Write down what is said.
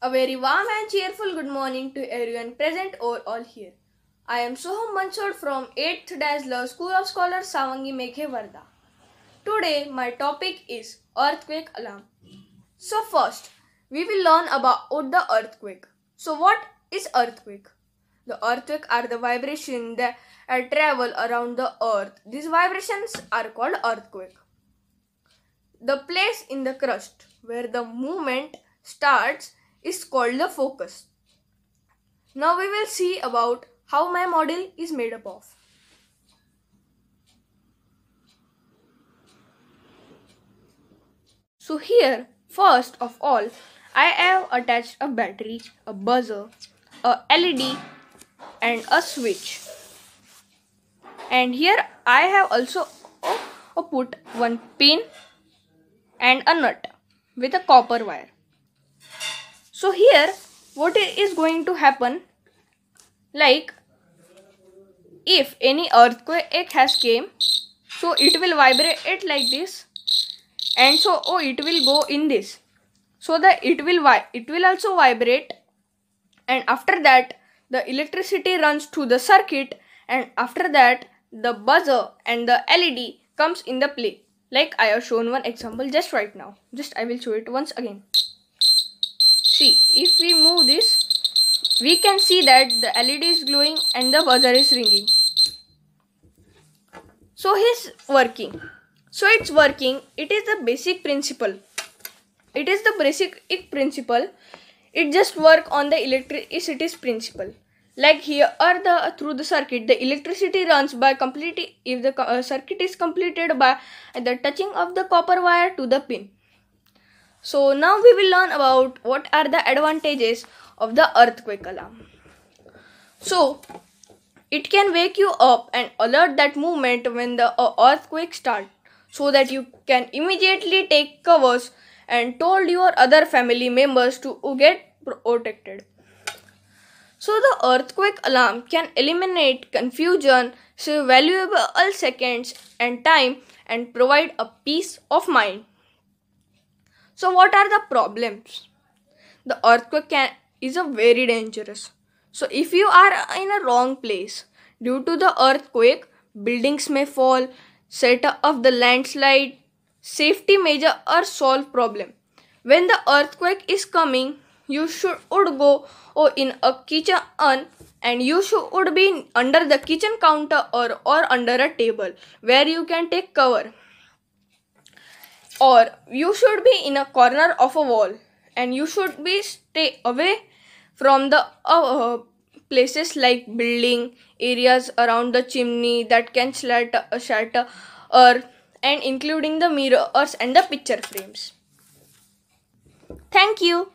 A very warm and cheerful good morning to everyone present or all here. I am Soham Mansur from 8th Dazzler School of Scholars Savangi Meghe Varda. Today my topic is earthquake alarm. So first we will learn about the earthquake. So what is earthquake? The earthquake are the vibrations that travel around the earth. These vibrations are called earthquake. The place in the crust where the movement starts is called the focus. Now we will see about how my model is made up of. So here, first of all, I have attached a battery, a buzzer, a LED and a switch. And here I have also put one pin and a nut with a copper wire. So here what is going to happen, like if any earthquake has came, so it will vibrate it like this, and so it will go in this, so that it will also vibrate, and after that the electricity runs through the circuit, and after that the buzzer and the LED comes in the play. Like I have shown one example just right now. I will show it once again. See, if we move this, we can see that the LED is glowing and the buzzer is ringing. So it's working. It is the basic principle. It just work on the electricity principle. Like here through the circuit, the electricity runs by completely if the circuit is completed by the touching of the copper wire to the pin. So now we will learn about what are the advantages of the earthquake alarm. So it can wake you up and alert that movement when the earthquake starts, so that you can immediately take covers and told your other family members to get protected. So the earthquake alarm can eliminate confusion, save valuable seconds and time, and provide a peace of mind. So what are the problems? The earthquake is a very dangerous. So if you are in a wrong place, due to the earthquake, buildings may fall, set of the landslide, safety measure or solve problem. When the earthquake is coming, you would go in a kitchen, and you would be under the kitchen counter or under a table where you can take cover. Or you should be in a corner of a wall, and you should be stay away from the places like building areas around the chimney that can shatter earth, and including the mirrors and the picture frames. Thank you.